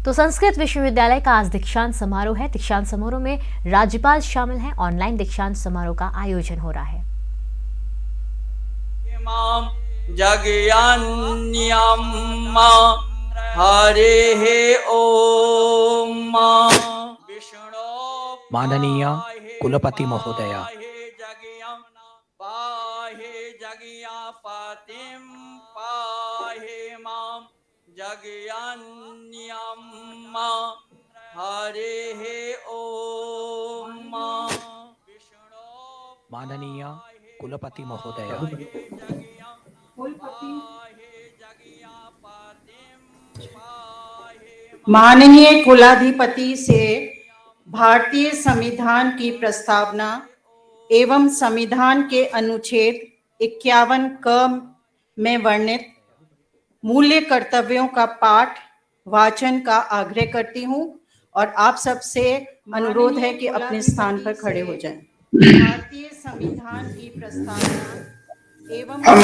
तो संस्कृत विश्वविद्यालय का आज दीक्षांत समारोह है। दीक्षांत समारोह में राज्यपाल शामिल हैं। ऑनलाइन दीक्षांत समारोह का आयोजन हो रहा है। हरे ओम। माननीय कुलपति महोदय, हरे ओम। माननीय कुलपति महोदय, माननीय कुलाधिपति से भारतीय संविधान की प्रस्तावना एवं संविधान के अनुच्छेद 51 क में वर्णित मूल्य कर्तव्यों का पाठ वाचन का आग्रह करती हूं और आप सबसे अनुरोध है कि अपने स्थान पर खड़े हो जाएं। भारतीय संविधान की प्रस्तावना एवं हम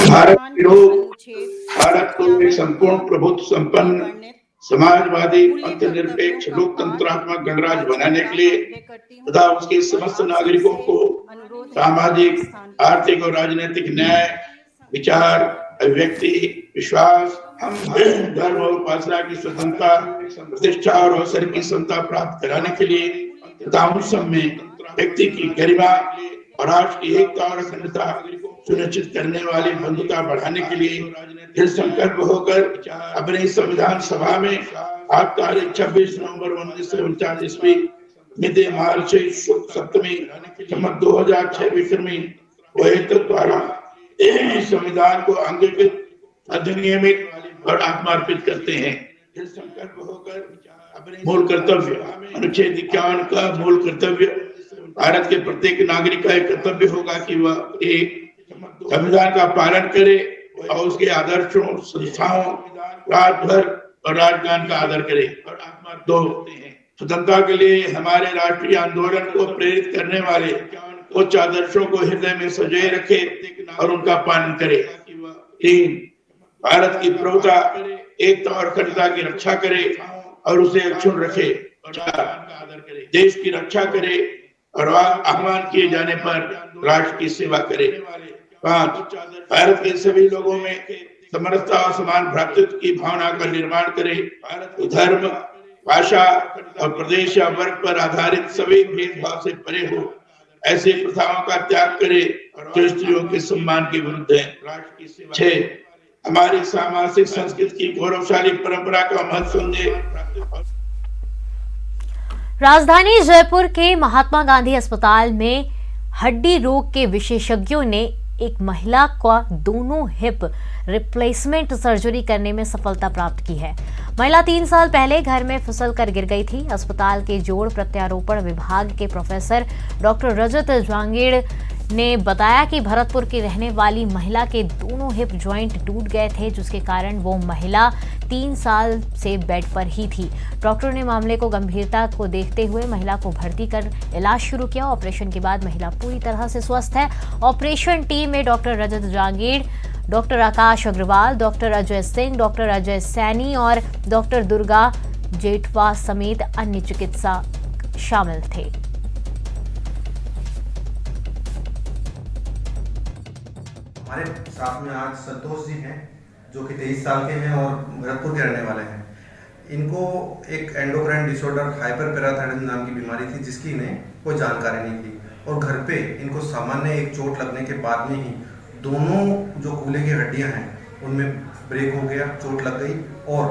भारत को एक संपूर्ण प्रभुत्व संपन्न समाजवादी अंतर्निरपेक्ष लोकतंत्रात्मक गणराज्य बनाने के लिए तथा उसके समस्त नागरिकों को सामाजिक, आर्थिक और राजनीतिक न्याय, विचार, अभिव्यक्ति, विश्वास, हम धर्म और उपासना की स्वतंत्रता, प्रतिष्ठा और अवसर की समता प्राप्त कराने के लिए तथा उन सब में व्यक्ति की गरिमा और राष्ट्र की एकता और अखंडता सुनिश्चित करने वाली बंधुता बढ़ाने के लिए दृढ़ संकल्प होकर अपने संविधान सभा में आज तारीख 26 नवंबर 1949 ईस्वी मिति मार्च शुक्ल सप्तमी संवत 2006 विक्रमी द्वारा संविधान को अंगीकृत, अधिनियमित और आत्मार्पित करते हैं। दृढ़ संकल्प होकर मूल कर्तव्य अनुच्छेद 51 का मूल कर्तव्य भारत के प्रत्येक नागरिक का एक कर्तव्य होगा कि वह एक संविधान का पालन करे और उसके आदर्शों, संस्थाओं, राजभर और राजगान का आदर करे। दो, स्वतंत्रता के लिए हमारे राष्ट्रीय आंदोलन को प्रेरित करने वाले उच्च आदर्शों को हृदय में सजाए रखे और उनका पालन करे। तीन, भारत की प्रभुता, एकता और अखंडता की रक्षा करे और उसे अक्षुण्ण रखे। चार, देश की रक्षा करे और आह्वान किए जाने पर राष्ट्र की सेवा करे। पांच, भारत के सभी लोगों में समरसता और समान भ्रातृत्व की भावना का निर्माण करे। धर्म, भाषा और प्रदेश या वर्ग पर आधारित सभी भेदभाव से परे हो ऐसे प्रथाओं का त्याग करे जो स्त्रियों के सम्मान के विरुद्ध है। 6, हमारी सामाजिक संस्कृति की गौरवशाली परंपरा का महत्व समझे। राजधानी जयपुर के महात्मा गांधी अस्पताल में हड्डी रोग के विशेषज्ञों ने एक महिला का दोनों हिप रिप्लेसमेंट सर्जरी करने में सफलता प्राप्त की है। महिला 3 साल पहले घर में फिसल कर गिर गई थी। अस्पताल के जोड़ प्रत्यारोपण विभाग के प्रोफेसर डॉक्टर रजत जांगीड़ ने बताया कि भरतपुर की रहने वाली महिला के दोनों हिप जॉइंट टूट गए थे, जिसके कारण वो महिला 3 साल से बेड पर ही थी। डॉक्टर ने मामले को गंभीरता को देखते हुए महिला को भर्ती कर इलाज शुरू किया। ऑपरेशन के बाद महिला पूरी तरह से स्वस्थ है। ऑपरेशन टीम में डॉक्टर रजत जांगीड़, डॉक्टर आकाश अग्रवाल, डॉक्टर अजय सिंह, डॉक्टर अजय सैनी और डॉक्टर दुर्गा जेठवा समेत अन्य चिकित्सा शामिल थे। हमारे साथ में आज संतोष जी हैं जो कि 23 साल के हैं और भरतपुर के रहने वाले हैं। इनको एक एंडोक्राइन डिसऑर्डर हाइपरपैराथायरॉयडिज्म नाम की बीमारी थी जिसकी इन्हें कोई जानकारी नहीं थी और घर पे इनको सामान्य एक चोट लगने के बाद में ही दोनों जो कूल्हे की हड्डियां हैं उनमें ब्रेक हो गया, चोट लग गई और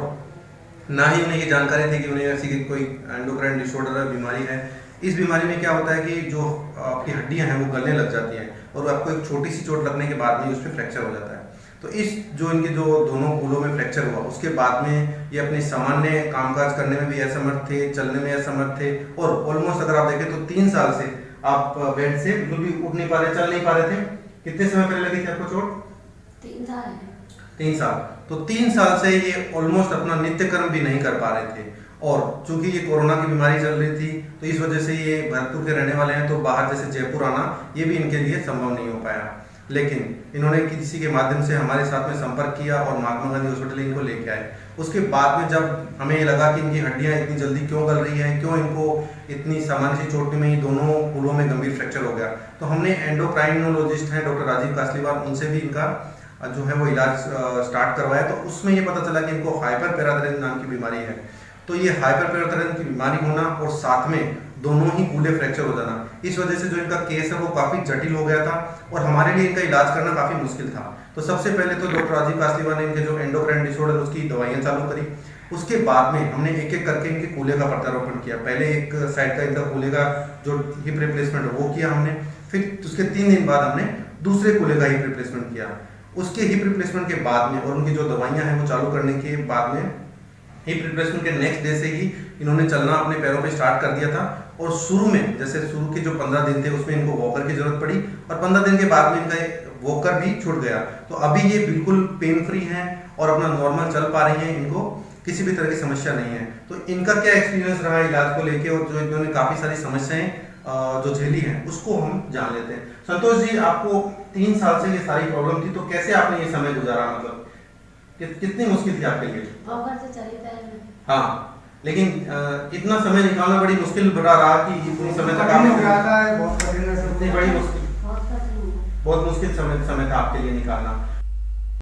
ना ही उन्हें ये जानकारी थी कि उन्हें ऐसी कोई एंडोक्राइन डिसऑर्डर बीमारी है। इस बीमारी में क्या होता है कि जो आपकी हड्डियां हैं वो गलने लग जाती हैं और आपको एक छोटी सी चोट लगने के बाद में उस पर फ्रैक्चर हो जाता है। तो इस जो इनके जो दोनों कूलों में फ्रैक्चर हुआ उसके बाद में ये अपने सामान्य कामकाज करने में भी असमर्थ थे, चलने में असमर्थ थे और ऑलमोस्ट अगर आप देखें तो 3 साल से आप बेड से बिल्कुल भी उठ नहीं पा रहे, चल नहीं पा रहे थे। कितने समय पहले लगी थी आपको चोट? 3 साल। तो 3 साल से ये ऑलमोस्ट अपना नित्य कर्म भी नहीं कर पा रहे थे और चूंकि ये कोरोना की बीमारी चल रही थी तो इस वजह से ये भरतपुर के रहने वाले हैं तो बाहर जैसे जयपुर आना ये भी इनके लिए संभव नहीं हो पाया। लेकिन इन्होंने किसी के माध्यम से हमारे साथ में संपर्क किया और महात्मा गांधी हॉस्पिटल इनको लेके आए उसके बाद में जब हमें ये लगा कि इनकी हड्डियां इतनी जल्दी क्यों गल रही हैं, क्यों इनको इतनी सामान्य सी चोट में ही दोनों कूलों में गंभीर फ्रैक्चर हो गया, तो हमने एंडोक्राइनोलॉजिस्ट हैं डॉक्टर राजीव कासलीवाल, उनसे भी इनका जो है वो इलाज स्टार्ट करवाया। तो उसमें ये पता चला कि इनको हाइपर पैराथायरॉयडिज्म नाम की बीमारी है। तो ये हाइपर पैराथायरॉयडिज्म की बीमारी होना और साथ में दोनों ही कूले फ्रैक्चर हो जाना, इस वजह से जो इनका केस है वो काफ़ी जटिल हो गया था और हमारे लिए इनका इलाज करना काफ़ी मुश्किल था। तो सबसे पहले तो डॉक्टर राजीव कासलीवाल ने इनके जो एंडोक्राइन डिसऑर्डर उसकी दवाइयाँ चालू करी। उसके बाद में हमने एक एक करके इनके कूले का प्रत्यारोपण किया। पहले एक साइड का इनका कूले का जो हिप रिप्लेसमेंट है वो किया हमने, फिर उसके 3 दिन बाद हमने दूसरे कूले का हिप रिप्लेसमेंट किया। उसके हिप रिप्लेसमेंट के बाद में और उनकी जो दवाइयाँ हैं वो चालू करने के बाद में हिप रिप्लेसमेंट के नेक्स्ट डे से ही इन्होंने चलना अपने पैरों पे स्टार्ट कर दिया था। और शुरू में जैसे शुरू के जो 15 दिन थे उसमें इनको वॉकर की जरूरत पड़ी और 15 दिन के बाद में इनका वॉकर भी छूट गया। तो अभी ये बिल्कुल पेन फ्री हैं और अपना नॉर्मल चल पा रही हैं, इनको किसी भी तरह की समस्या नहीं है। तो इनका क्या एक्सपीरियंस रहा इलाज को लेके और जो इन्होंने काफ़ी सारी समस्याएं जो झेली हैं उसको हम जान लेते हैं। संतोष जी, आपको 3 साल से ये सारी प्रॉब्लम थी, तो कैसे आपने ये समय गुजारा, मतलब कितनी मुश्किल थी आपके लिए? हाँ, लेकिन इतना समय निकालना बड़ी मुश्किल भरा रहा कि इतने समय तक बहुत मुश्किल समय था आपके लिए निकालना।